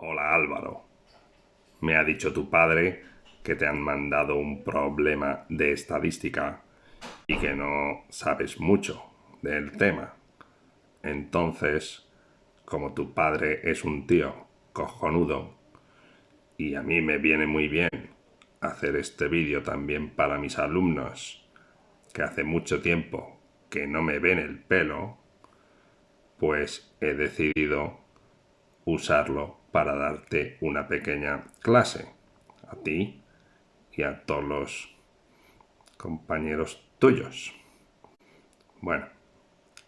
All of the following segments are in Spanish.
Hola Álvaro, me ha dicho tu padre que te han mandado un problema de estadística y que no sabes mucho del tema. Entonces, como tu padre es un tío cojonudo y a mí me viene muy bien hacer este vídeo también para mis alumnos que hace mucho tiempo que no me ven el pelo, pues he decidido usarlo para darte una pequeña clase a ti y a todos los compañeros tuyos. Bueno,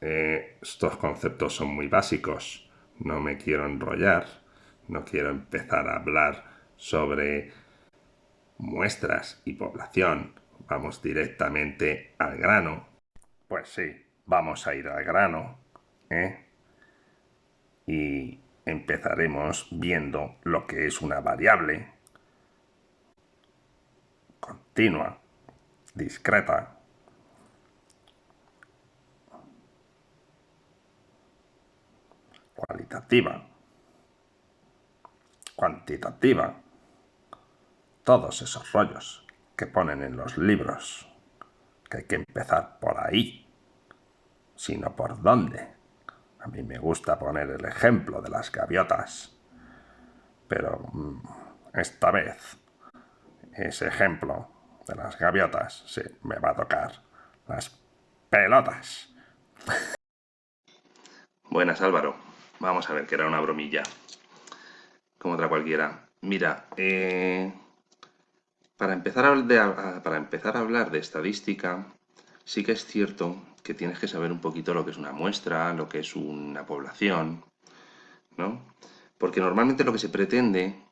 estos conceptos son muy básicos, no me quiero enrollar, no quiero empezar a hablar sobre muestras y población, vamos directamente al grano. Pues sí, vamos a ir al grano, ¿eh? Y empezaremos viendo lo que es una variable continua, discreta, cualitativa, cuantitativa, todos esos rollos que ponen en los libros, que hay que empezar por ahí, sino por dónde. A mí me gusta poner el ejemplo de las gaviotas, pero esta vez ese ejemplo de las gaviotas sí, me va a tocar las pelotas. Buenas Álvaro, vamos a ver que era una bromilla, como otra cualquiera. Mira, para empezar a hablar de estadística, sí que es cierto que tienes que saber un poquito lo que es una muestra, lo que es una población, ¿no? Porque normalmente lo que se pretende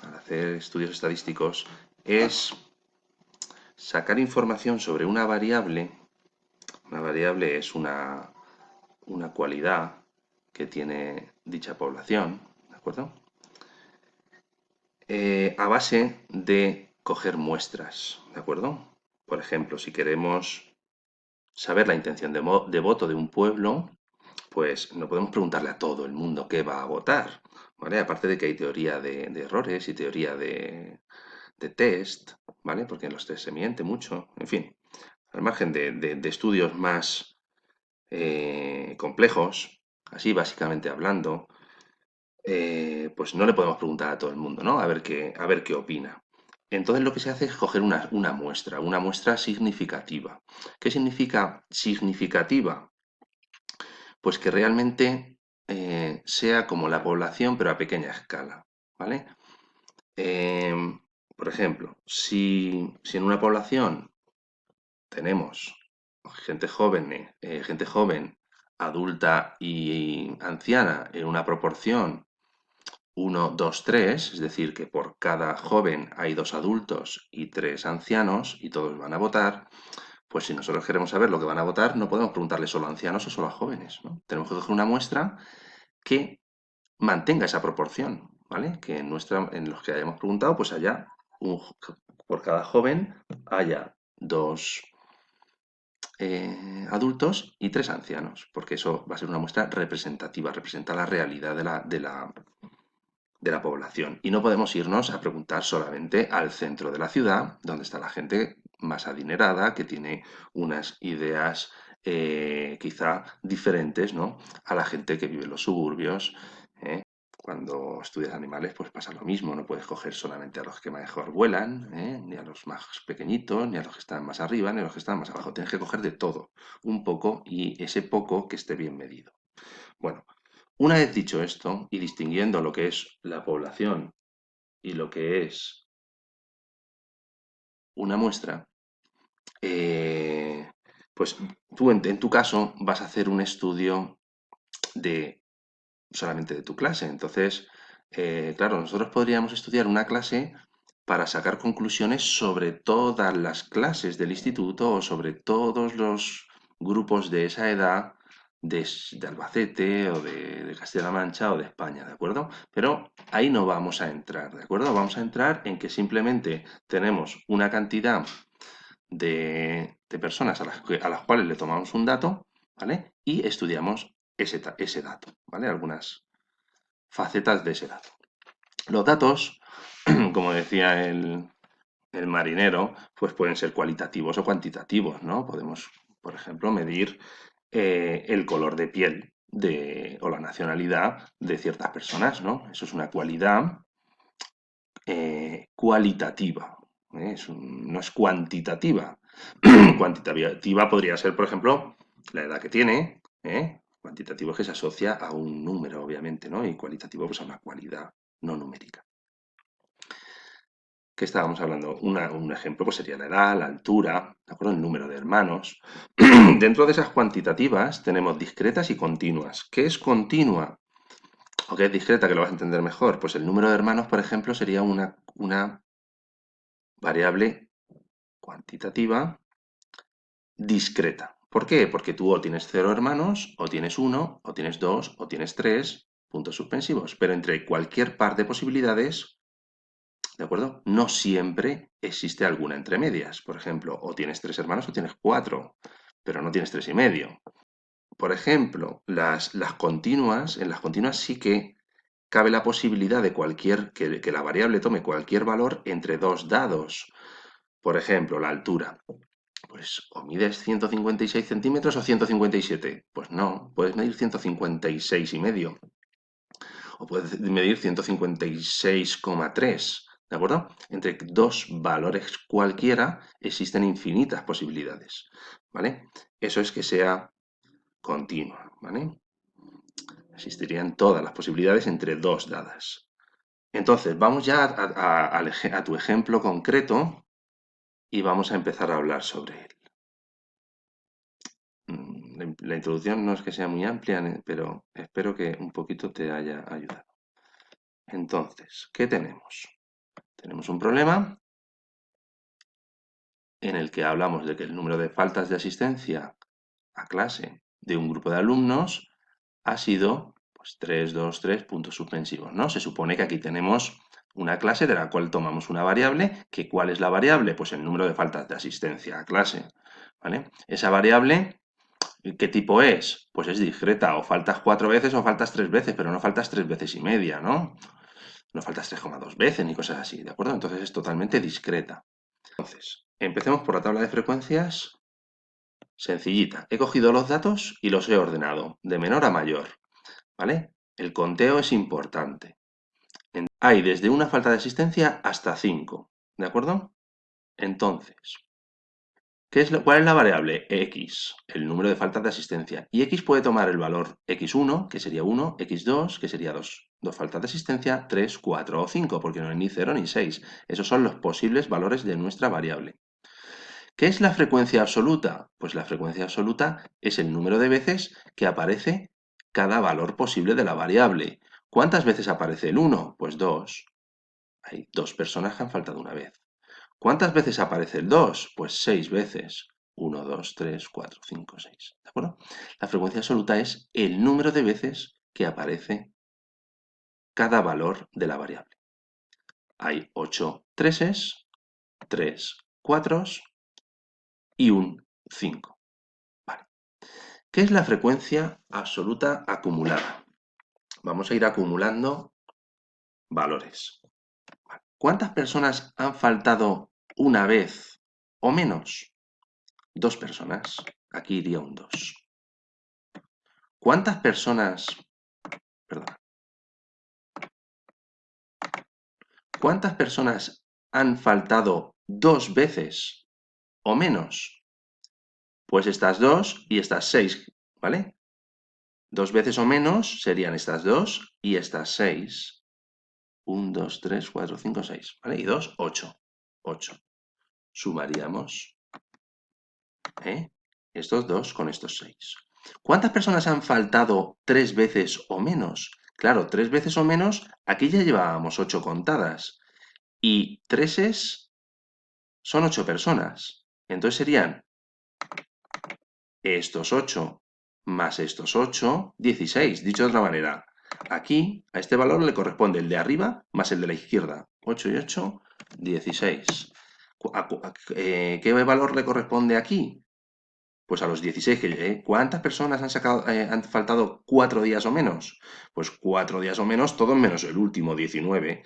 al hacer estudios estadísticos es sacar información sobre una variable. Una variable es una cualidad que tiene dicha población, ¿de acuerdo? A base de coger muestras, ¿de acuerdo? Por ejemplo, si queremos saber la intención de voto de un pueblo, pues no podemos preguntarle a todo el mundo qué va a votar, ¿vale? Aparte de que hay teoría de errores y teoría de test, ¿vale? Porque en los test se miente mucho, en fin, al margen de estudios más complejos, así básicamente hablando, pues no le podemos preguntar a todo el mundo, ¿no? A ver qué opina. Entonces lo que se hace es coger una muestra significativa. ¿Qué significa significativa? Pues que realmente sea como la población, pero a pequeña escala, ¿vale? Por ejemplo, si en una población tenemos gente joven, adulta y anciana en una proporción 1, 2, 3, es decir, que por cada joven hay 2 adultos y 3 ancianos y todos van a votar, pues si nosotros queremos saber lo que van a votar, no podemos preguntarle solo a ancianos o solo a jóvenes, ¿no? Tenemos que coger una muestra que mantenga esa proporción, ¿vale? Que en los que hayamos preguntado, pues por cada joven haya 2 adultos y 3 ancianos, porque eso va a ser una muestra representativa, representa la realidad de la población. Y no podemos irnos a preguntar solamente al centro de la ciudad, donde está la gente más adinerada, que tiene unas ideas quizá diferentes, ¿no? A la gente que vive en los suburbios. ¿eh? Cuando estudias animales, pues pasa lo mismo. No puedes coger solamente a los que mejor vuelan, ni a los más pequeñitos, ni a los que están más arriba, ni a los que están más abajo. Tienes que coger de todo, un poco, y ese poco que esté bien medido. Bueno, una vez dicho esto y distinguiendo lo que es la población y lo que es una muestra, eh, pues tú en tu caso vas a hacer un estudio de solamente de tu clase. Entonces, claro, nosotros podríamos estudiar una clase para sacar conclusiones sobre todas las clases del instituto o sobre todos los grupos de esa edad de Albacete o de Castilla-La Mancha o de España, ¿de acuerdo? Pero ahí no vamos a entrar, ¿de acuerdo? Vamos a entrar en que simplemente tenemos una cantidad de personas a las cuales le tomamos un dato, ¿vale? Y estudiamos ese dato, ¿vale? Algunas facetas de ese dato. Los datos, como decía el marinero, pues pueden ser cualitativos o cuantitativos, ¿no? Podemos, por ejemplo, medir el color de piel o la nacionalidad de ciertas personas, ¿no? Eso es una cualidad cualitativa, ¿eh? No es cuantitativa. Cuantitativa podría ser, por ejemplo, la edad que tiene, ¿eh? Cuantitativo es que se asocia a un número, obviamente, ¿no? Y cualitativo, pues a una cualidad no numérica. ¿Qué estábamos hablando? Un ejemplo pues sería la edad, la altura, ¿de acuerdo? El número de hermanos. Dentro de esas cuantitativas tenemos discretas y continuas. ¿Qué es continua o qué es discreta, que lo vas a entender mejor? Pues el número de hermanos, por ejemplo, sería una variable cuantitativa discreta. ¿Por qué? Porque tú o tienes 0 hermanos, o tienes uno, o tienes 2, o tienes 3 puntos suspensivos. Pero entre cualquier par de posibilidades, ¿de acuerdo? No siempre existe alguna entre medias. Por ejemplo, o tienes 3 hermanos o tienes 4, pero no tienes 3 y medio. Por ejemplo, las continuas, en las continuas sí que cabe la posibilidad de que la variable tome cualquier valor entre dos dados. Por ejemplo, la altura. Pues o mides 156 centímetros o 157. Pues no, puedes medir 156 y medio. O puedes medir 156,3. ¿De acuerdo? Entre dos valores cualquiera existen infinitas posibilidades. ¿Vale? Eso es que sea continua. ¿Vale? Existirían todas las posibilidades entre dos dadas. Entonces, vamos ya a tu ejemplo concreto y vamos a empezar a hablar sobre él. La introducción no es que sea muy amplia, pero espero que un poquito te haya ayudado. Entonces, ¿qué tenemos? Tenemos un problema en el que hablamos de que el número de faltas de asistencia a clase de un grupo de alumnos ha sido pues, 3, 2, 3 puntos suspensivos, ¿no? Se supone que aquí tenemos una clase de la cual tomamos una variable, que ¿cuál es la variable? Pues el número de faltas de asistencia a clase, ¿vale? Esa variable, ¿qué tipo es? Pues es discreta, o faltas 4 veces o faltas 3 veces, pero no faltas 3 veces y media, ¿no? No faltas 3,2 veces ni cosas así, ¿de acuerdo? Entonces es totalmente discreta. Entonces, empecemos por la tabla de frecuencias. Sencillita. He cogido los datos y los he ordenado, de menor a mayor, ¿vale? El conteo es importante. Hay desde una falta de asistencia hasta 5, ¿de acuerdo? Entonces, ¿cuál es la variable? X, el número de faltas de asistencia. Y X puede tomar el valor X1, que sería 1, X2, que sería 2. Dos faltas de asistencia, 3, 4 o 5, porque no hay ni 0 ni 6. Esos son los posibles valores de nuestra variable. ¿Qué es la frecuencia absoluta? Pues la frecuencia absoluta es el número de veces que aparece cada valor posible de la variable. ¿Cuántas veces aparece el 1? Pues 2. Hay 2 personas que han faltado una vez. ¿Cuántas veces aparece el 2? Pues 6 veces. 1, 2, 3, 4, 5, 6. ¿De acuerdo? La frecuencia absoluta es el número de veces que aparece cada valor de la variable. Hay 8 treses, 3 cuatros y un 5. Vale. ¿Qué es la frecuencia absoluta acumulada? Vamos a ir acumulando valores. ¿Cuántas personas han faltado una vez o menos? 2 personas. Aquí iría un 2. ¿Cuántas personas, perdón, cuántas personas han faltado 2 veces o menos? Pues estas 2 y estas 6, ¿vale? 2 veces o menos serían estas 2 y estas 6. 1, 2, 3, 4, 5, 6, ¿vale? Y 2, 8. 8. Sumaríamos, ¿eh? Estos 2 con estos 6. ¿Cuántas personas han faltado 3 veces o menos? Claro, 3 veces o menos, aquí ya llevábamos 8 contadas. Y 3 son 8 personas. Entonces serían estos 8 más estos 8, 16. Dicho de otra manera, aquí a este valor le corresponde el de arriba más el de la izquierda. 8 y 8, 16. ¿Qué valor le corresponde aquí? Pues a los 16 ¿cuántas personas han faltado 4 días o menos? Pues 4 días o menos, todos menos el último, 19.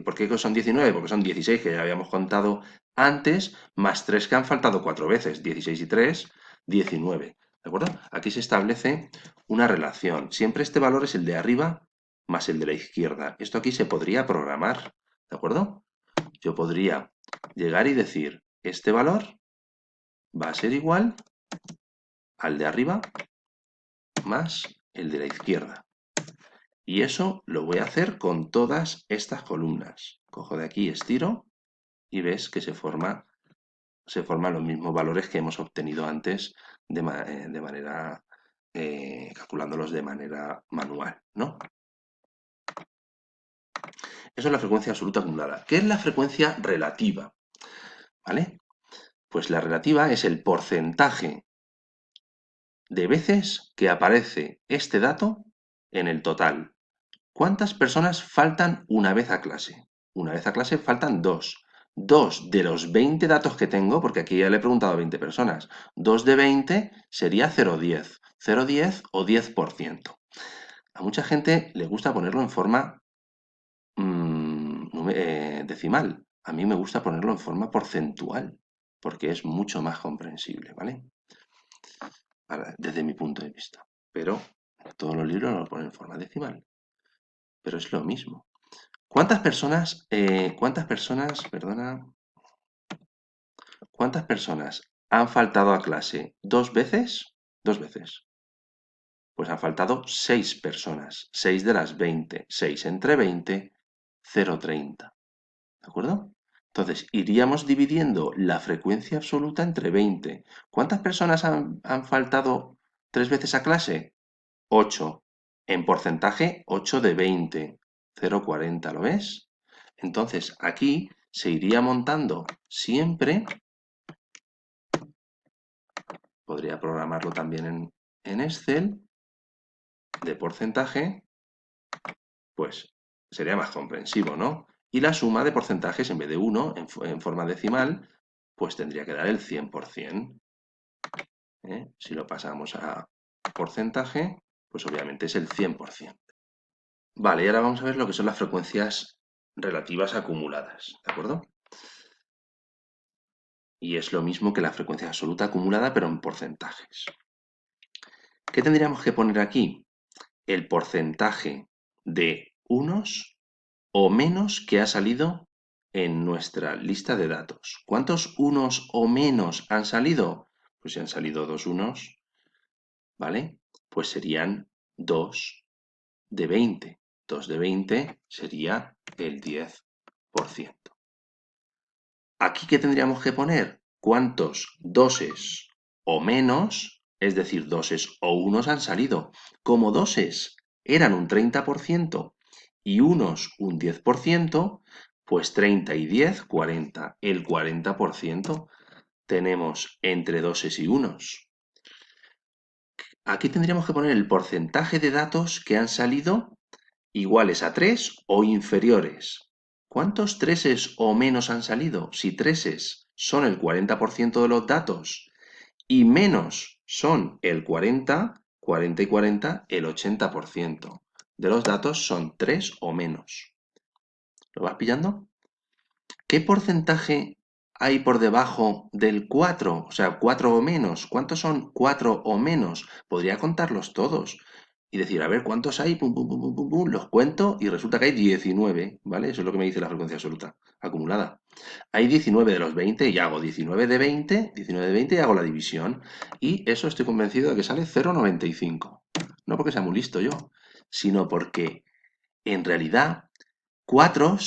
¿Por qué son 19? Porque son 16 que ya habíamos contado antes, más 3 que han faltado 4 veces. 16 y 3, 19. ¿De acuerdo? Aquí se establece una relación. Siempre este valor es el de arriba más el de la izquierda. Esto aquí se podría programar. ¿De acuerdo? Yo podría llegar y decir, este valor va a ser igual al de arriba más el de la izquierda. Y eso lo voy a hacer con todas estas columnas. Cojo de aquí, estiro y ves que se forman los mismos valores que hemos obtenido antes de manera, calculándolos de manera manual, ¿no? Eso es la frecuencia absoluta acumulada. ¿Qué es la frecuencia relativa? ¿Vale? Pues la relativa es el porcentaje de veces que aparece este dato en el total. ¿Cuántas personas faltan una vez a clase? Una vez a clase faltan dos. Dos de los 20 datos que tengo, porque aquí ya le he preguntado a 20 personas, 2 de 20 sería 0,10. 0,10 o 10%. A mucha gente le gusta ponerlo en forma decimal. A mí me gusta ponerlo en forma porcentual, porque es mucho más comprensible, ¿vale? Desde mi punto de vista. Pero todos los libros lo ponen en forma decimal. Pero es lo mismo. ¿Cuántas personas han faltado a clase dos veces? Dos veces. Pues han faltado 6 personas. 6 de las 20. 6 entre 20, 0,30. ¿De acuerdo? Entonces, iríamos dividiendo la frecuencia absoluta entre 20. ¿Cuántas personas han faltado 3 veces a clase? 8. En porcentaje, 8 de 20. 0,40, ¿lo ves? Entonces, aquí se iría montando siempre, podría programarlo también en Excel, de porcentaje, pues sería más comprensivo, ¿no? Y la suma de porcentajes, en vez de 1, en forma decimal, pues tendría que dar el 100%. Si lo pasamos a porcentaje, pues obviamente es el 100%. Vale, y ahora vamos a ver lo que son las frecuencias relativas acumuladas, ¿de acuerdo? Y es lo mismo que la frecuencia absoluta acumulada, pero en porcentajes. ¿Qué tendríamos que poner aquí? El porcentaje de unos o menos que ha salido en nuestra lista de datos. ¿Cuántos unos o menos han salido? Pues si han salido dos unos, ¿vale? Pues serían 2 de 20. 2 de 20 sería el 10%. ¿Aquí qué tendríamos que poner? ¿Cuántos doses o menos, es decir, doses o unos han salido? Como doses eran un 30% y unos un 10%, pues 30 y 10, 40. El 40% tenemos entre doses y unos. Aquí tendríamos que poner el porcentaje de datos que han salido iguales a 3 o inferiores. ¿Cuántos treses o menos han salido? Si treses son el 40% de los datos y menos son el 40, 40 y 40, el 80% de los datos son 3 o menos. ¿Lo vas pillando? ¿Qué porcentaje hay por debajo del 4? O sea, 4 o menos. ¿Cuántos son 4 o menos? Podría contarlos todos y decir, a ver, ¿cuántos hay? Pum, pum, pum, pum, pum, pum, los cuento y resulta que hay 19, ¿vale? Eso es lo que me dice la frecuencia absoluta acumulada. Hay 19 de los 20 y hago 19 de 20, 19 de 20 y hago la división. Y eso estoy convencido de que sale 0,95. No porque sea muy listo yo, sino porque en realidad 4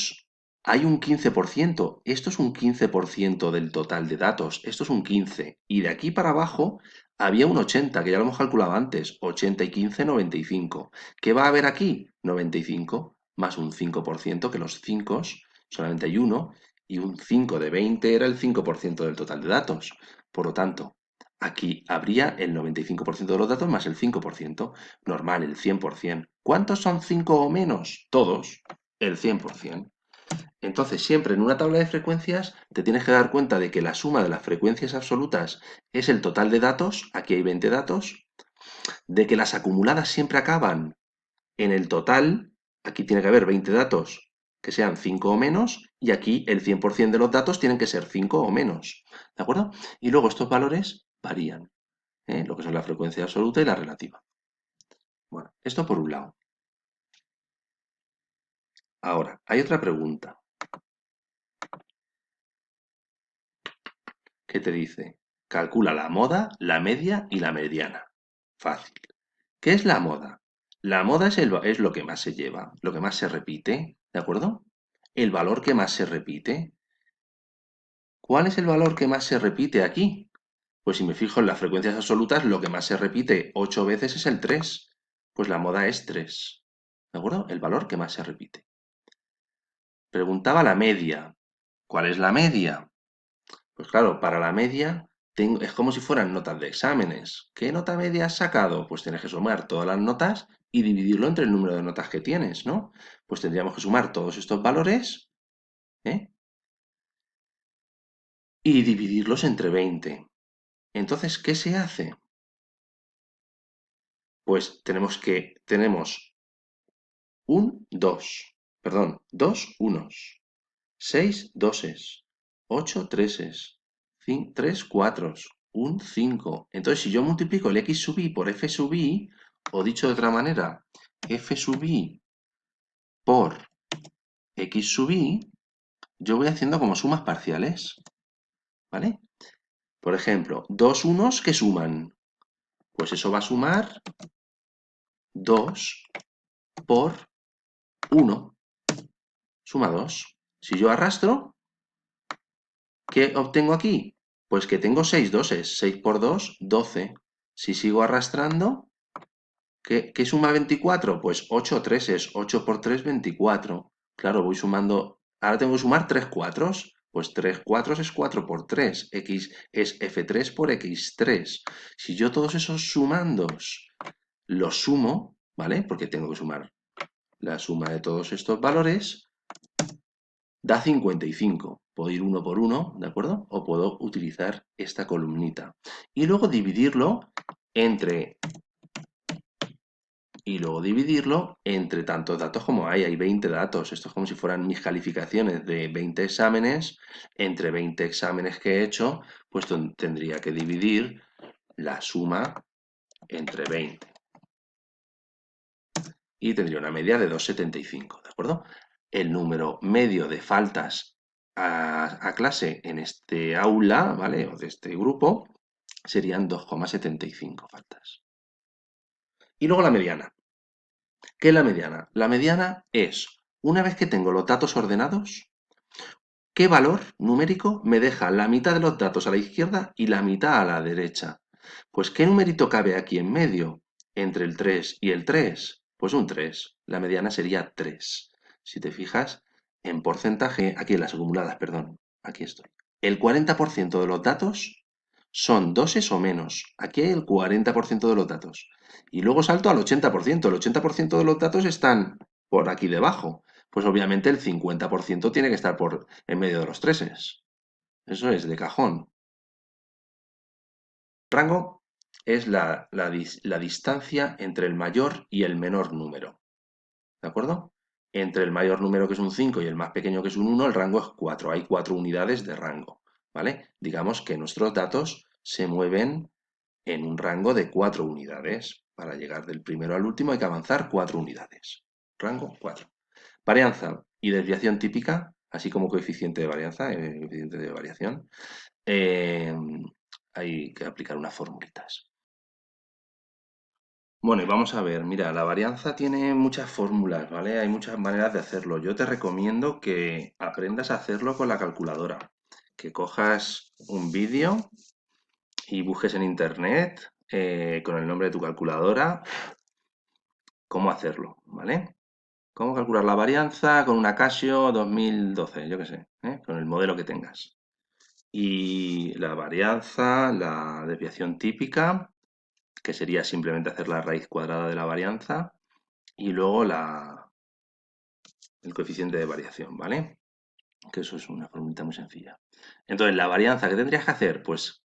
hay un 15%. Esto es un 15% del total de datos. Esto es un 15. Y de aquí para abajo había un 80, que ya lo hemos calculado antes. 80 y 15, 95. ¿Qué va a haber aquí? 95 más un 5%, que los 5 solamente hay uno, y un 5 de 20 era el 5% del total de datos. Por lo tanto, aquí habría el 95% de los datos más el 5%. Normal, el 100%. ¿Cuántos son 5 o menos? Todos, el 100%. Entonces, siempre en una tabla de frecuencias te tienes que dar cuenta de que la suma de las frecuencias absolutas es el total de datos, aquí hay 20 datos, de que las acumuladas siempre acaban en el total, aquí tiene que haber 20 datos que sean 5 o menos, y aquí el 100% de los datos tienen que ser 5 o menos, ¿de acuerdo? Y luego estos valores varían, lo que son la frecuencia absoluta y la relativa. Bueno, esto por un lado. Ahora, hay otra pregunta que te dice, calcula la moda, la media y la mediana. Fácil. ¿Qué es la moda? La moda es lo que más se lleva, lo que más se repite, ¿de acuerdo? El valor que más se repite. ¿Cuál es el valor que más se repite aquí? Pues si me fijo en las frecuencias absolutas, lo que más se repite 8 veces es el 3. Pues la moda es 3. ¿De acuerdo? El valor que más se repite. Preguntaba la media. ¿Cuál es la media? Pues claro, para la media es como si fueran notas de exámenes. ¿Qué nota media has sacado? Pues tienes que sumar todas las notas y dividirlo entre el número de notas que tienes, ¿no? Pues tendríamos que sumar todos estos valores, ¿eh? Y dividirlos entre 20. Entonces, ¿qué se hace? Pues tenemos un 2, perdón, dos unos, 6 doses, 8 treses, 3 cuatros, un 5. Entonces, si yo multiplico el x sub i por f sub i, o dicho de otra manera, f sub i por x sub i, yo voy haciendo como sumas parciales, ¿vale? Por ejemplo, dos unos que suman, pues eso va a sumar 2 por 1, suma 2. Si yo arrastro, ¿qué obtengo aquí? Pues que tengo 6 doses, 6 por 2, 12. Si sigo arrastrando, ¿qué suma 24? Pues 8 treses, 8 por 3, 24. Claro, voy sumando, ahora tengo que sumar 3 cuatros, pues 3 cuatros es 4 por 3, x es f3 por x3. Si yo todos esos sumandos los sumo, ¿vale? Porque tengo que sumar la suma de todos estos valores, da 55. Puedo ir uno por uno, ¿de acuerdo? O puedo utilizar esta columnita. Y luego entre entre tantos datos como hay. Hay 20 datos. Esto es como si fueran mis calificaciones de 20 exámenes. Entre 20 exámenes que he hecho, pues tendría que dividir la suma entre 20. Y tendría una media de 2,75, ¿de acuerdo? El número medio de faltas a clase en este aula, ¿vale? O de este grupo, serían 2,75 faltas. Y luego la mediana. ¿Qué es la mediana? La mediana es, una vez que tengo los datos ordenados, ¿qué valor numérico me deja la mitad de los datos a la izquierda y la mitad a la derecha? Pues ¿qué numerito cabe aquí en medio? Entre el 3 y el 3. Pues un 3. La mediana sería 3. Si te fijas, en porcentaje, aquí en las acumuladas, perdón, aquí estoy. El 40% de los datos son doses o menos. Aquí hay el 40% de los datos. Y luego salto al 80%. El 80% de los datos están por aquí debajo. Pues obviamente el 50% tiene que estar en medio de los treses. Eso es de cajón. Rango es la distancia entre el mayor y el menor número. ¿De acuerdo? Entre el mayor número, que es un 5, y el más pequeño, que es un 1, el rango es 4. Hay 4 unidades de rango. ¿Vale? Digamos que nuestros datos se mueven en un rango de 4 unidades. Para llegar del primero al último hay que avanzar 4 unidades. Rango 4. Varianza y desviación típica, así como coeficiente de varianza, coeficiente de variación, eh, hay que aplicar unas formulitas. Bueno, y vamos a ver, mira, la varianza tiene muchas fórmulas, ¿vale? Hay muchas maneras de hacerlo. Yo te recomiendo que aprendas a hacerlo con la calculadora, que cojas un vídeo y busques en internet con el nombre de tu calculadora cómo hacerlo, ¿vale? Cómo calcular la varianza con una Casio 2012, yo qué sé, con el modelo que tengas. Y la varianza, la desviación típica, que sería simplemente hacer la raíz cuadrada de la varianza, y luego el coeficiente de variación, ¿vale? que eso es una formulita muy sencilla. Entonces, la varianza que tendrías que hacer, pues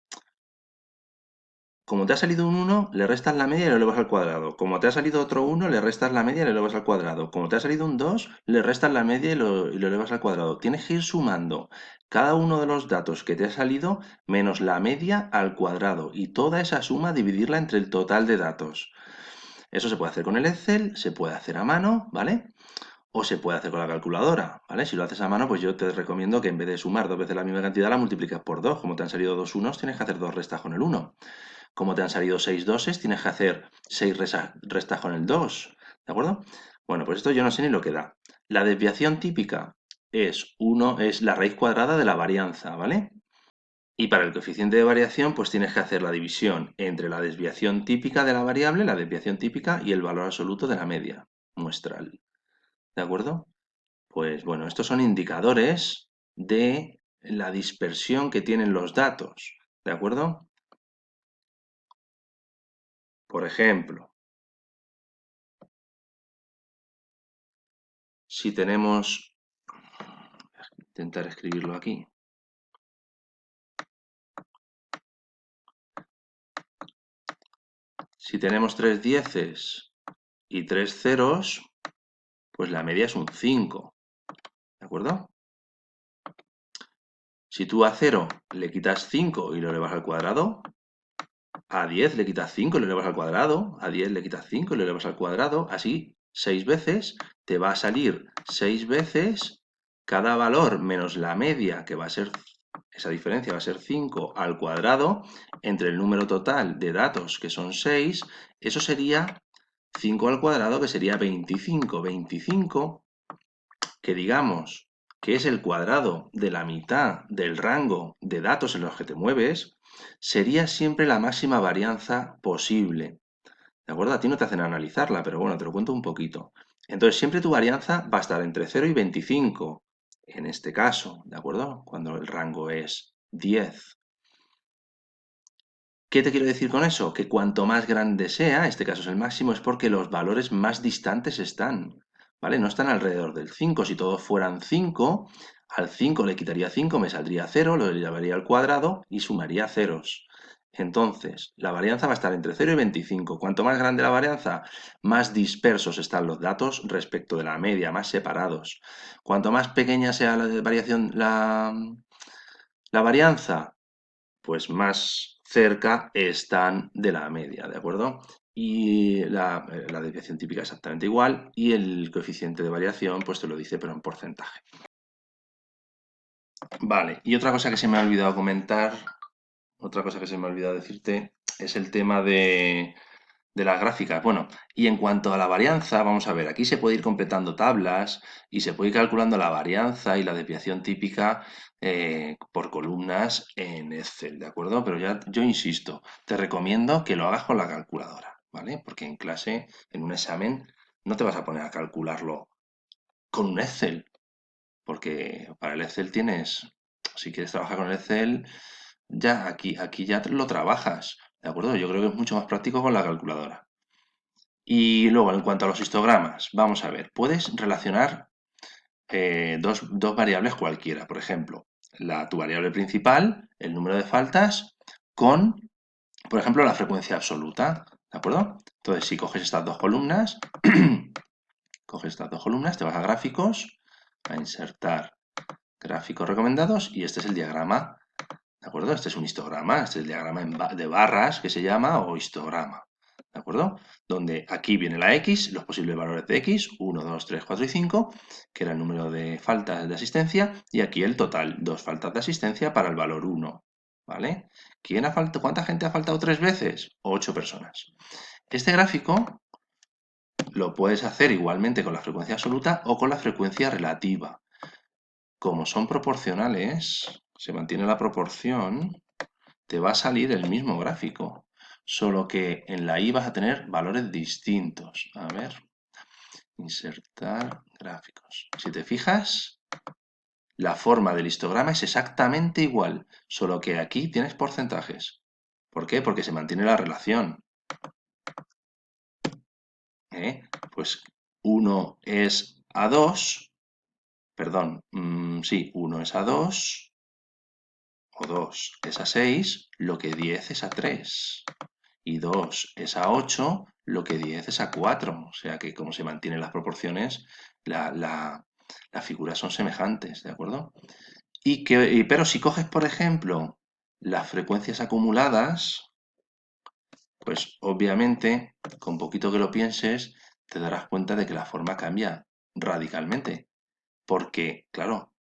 como te ha salido un 1, le restas la media y lo elevas al cuadrado. Como te ha salido otro 1, le restas la media y lo elevas al cuadrado. Como te ha salido un 2, le restas la media y lo elevas al cuadrado. Tienes que ir sumando cada uno de los datos que te ha salido menos la media al cuadrado. Y toda esa suma dividirla entre el total de datos. Eso se puede hacer con el Excel, se puede hacer a mano, ¿vale? O se puede hacer con la calculadora, ¿vale? Si lo haces a mano, pues yo te recomiendo que en vez de sumar dos veces la misma cantidad, la multipliques por 2. Como te han salido dos unos, tienes que hacer dos restas con el 1. Como te han salido 6 doses, tienes que hacer 6 restas con el 2, ¿de acuerdo? Bueno, pues esto yo no sé ni lo que da. La desviación típica es la raíz cuadrada de la varianza, ¿vale? Y para el coeficiente de variación, pues tienes que hacer la división entre la desviación típica de la variable, la desviación típica, y el valor absoluto de la media muestral, ¿de acuerdo? Pues bueno, estos son indicadores de la dispersión que tienen los datos, ¿de acuerdo? Por ejemplo, si tenemos, intentar escribirlo aquí, si tenemos tres dieces y tres ceros, pues la media es un 5, ¿de acuerdo? Si tú a 0 le quitas 5 y lo elevas al cuadrado, a 10 le quitas 5 y lo elevas al cuadrado, a 10 le quitas 5 y lo elevas al cuadrado, así 6 veces, te va a salir 6 veces cada valor menos la media, que va a ser, esa diferencia va a ser 5 al cuadrado, entre el número total de datos, que son 6, eso sería 5 al cuadrado, que sería 25. 25, que digamos que es el cuadrado de la mitad del rango de datos en los que te mueves, sería siempre la máxima varianza posible. ¿De acuerdo? A ti no te hacen analizarla, pero bueno, te lo cuento un poquito. Entonces, siempre tu varianza va a estar entre 0 y 25, en este caso, ¿de acuerdo? Cuando el rango es 10. ¿Qué te quiero decir con eso? Que cuanto más grande sea, este caso es el máximo, es porque los valores más distantes están, ¿vale? No están alrededor del 5. Si todos fueran 5, al 5 le quitaría 5, me saldría 0, lo llevaría al cuadrado y sumaría ceros. Entonces, la varianza va a estar entre 0 y 25. Cuanto más grande la varianza, más dispersos están los datos respecto de la media, más separados. Cuanto más pequeña sea la variación, la varianza, pues más cerca están de la media, ¿de acuerdo? Y la desviación típica es exactamente igual y el coeficiente de variación pues te lo dice pero en porcentaje. Vale, y otra cosa que se me ha olvidado comentar, otra cosa que se me ha olvidado decirte es el tema de las gráficas. Bueno, y en cuanto a la varianza, vamos a ver, aquí se puede ir completando tablas y se puede ir calculando la varianza y la desviación típica por columnas en Excel, ¿de acuerdo? Pero ya yo insisto, te recomiendo que lo hagas con la calculadora, ¿vale? Porque en clase, en un examen, no te vas a poner a calcularlo con un Excel, porque para el Excel tienes, si quieres trabajar con el Excel, ya aquí ya lo trabajas, ¿de acuerdo? Yo creo que es mucho más práctico con la calculadora. Y luego, en cuanto a los histogramas, vamos a ver, puedes relacionar dos variables cualquiera. Por ejemplo, tu variable principal, el número de faltas, con, por ejemplo, la frecuencia absoluta. ¿De acuerdo? Entonces, si coges estas dos columnas, te vas a gráficos, a insertar gráficos recomendados y este es el diagrama. ¿De acuerdo? Este es un histograma, este es el diagrama de barras que se llama o histograma. ¿De acuerdo? Donde aquí viene la X, los posibles valores de X, 1, 2, 3, 4 y 5, que era el número de faltas de asistencia, y aquí el total, dos faltas de asistencia para el valor 1. ¿Vale? ¿Cuánta gente ha faltado tres veces? 8 personas. Este gráfico lo puedes hacer igualmente con la frecuencia absoluta o con la frecuencia relativa. Como son proporcionales, se mantiene la proporción, te va a salir el mismo gráfico, solo que en la I vas a tener valores distintos. A ver, insertar gráficos. Si te fijas, la forma del histograma es exactamente igual, solo que aquí tienes porcentajes. ¿Por qué? Porque se mantiene la relación. ¿Eh? Pues 1 es a 2 perdón, sí, 1 es a 2, o 2 es a 6, lo que 10 es a 3. Y 2 es a 8, lo que 10 es a 4. O sea que como se mantienen las proporciones, las figuras son semejantes, ¿de acuerdo? Pero si coges, por ejemplo, las frecuencias acumuladas, pues obviamente, con poquito que lo pienses, te darás cuenta de que la forma cambia radicalmente. Porque, claro,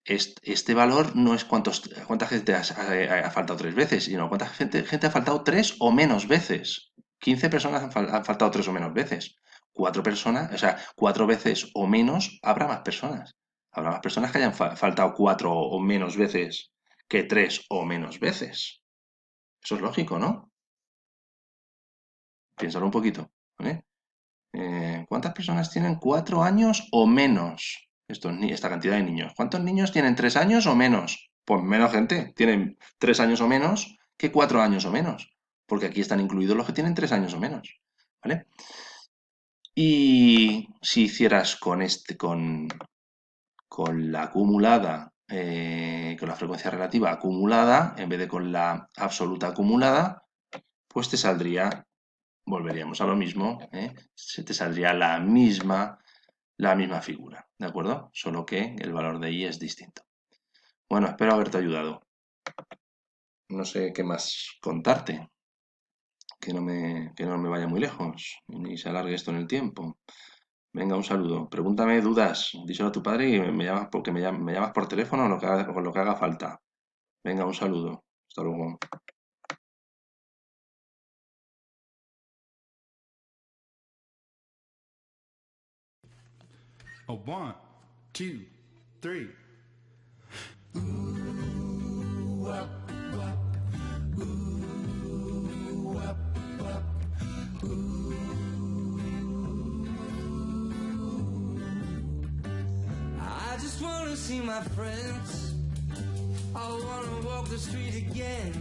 este valor no es cuánta gente ha faltado 3 veces, sino cuánta gente ha faltado 3 o menos veces. 15 personas han faltado 3 o menos veces. 4 personas, o sea, 4 veces o menos, habrá más personas. Habrá más personas que hayan faltado 4 o menos veces que 3 o menos veces. Eso es lógico, ¿no? Piénsalo un poquito, ¿vale? ¿Cuántas personas tienen 4 años o menos? Esta cantidad de niños. ¿Cuántos niños tienen 3 años o menos? Pues menos gente. Tienen 3 años o menos que 4 años o menos. Porque aquí están incluidos los que tienen 3 años o menos. ¿Vale? Y si hicieras con la acumulada, con la frecuencia relativa acumulada, en vez de con la absoluta acumulada, pues te saldría, volveríamos a lo mismo, ¿eh? Se te saldría la misma figura, ¿de acuerdo? Solo que el valor de i es distinto. Bueno, espero haberte ayudado. No sé qué más contarte, que no me vaya muy lejos, ni se alargue esto en el tiempo. Venga, un saludo. Pregúntame dudas, díselo a tu padre y me llamas porque me llamas por teléfono o con lo que haga falta. Venga, un saludo. Hasta luego. A one, two, three. I just wanna see my friends. I wanna walk the street again.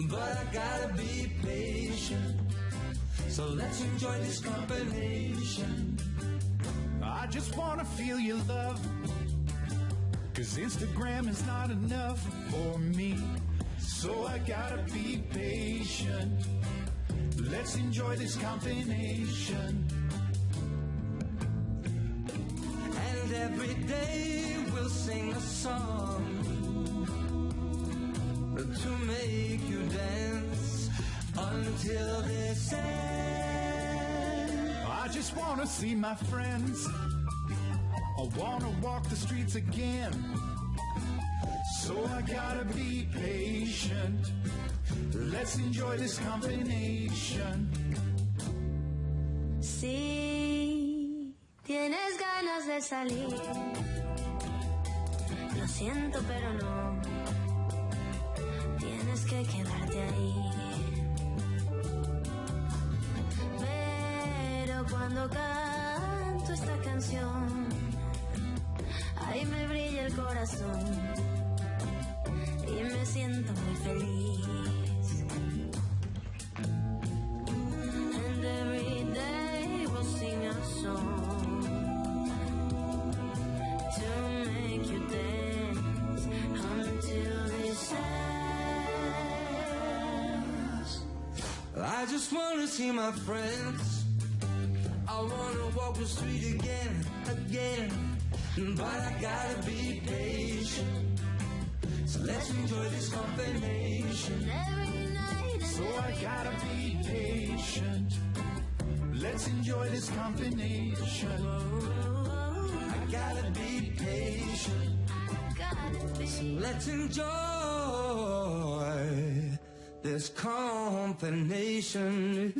But I gotta be patient. So let's enjoy this combination. I just wanna feel your love. 'Cause Instagram is not enough for me. So I gotta be patient. Let's enjoy this combination. And every day we'll sing a song to make you dance until this ends. I just wanna see my friends. I wanna walk the streets again. So I gotta be patient. Let's enjoy this combination. Si tienes ganas de salir, lo siento pero no, tienes que quedarte ahí. Pero cuando canto esta canción, ahí me brilla el corazón y me siento muy feliz. And every day we'll sing a song to make you dance until this ends. I just wanna see my friends. I wanna walk the street again. But I gotta be patient. So let's enjoy this combination. Every night and So I gotta be patient. Let's enjoy this combination. I gotta be patient. gotta be. Let's enjoy this combination.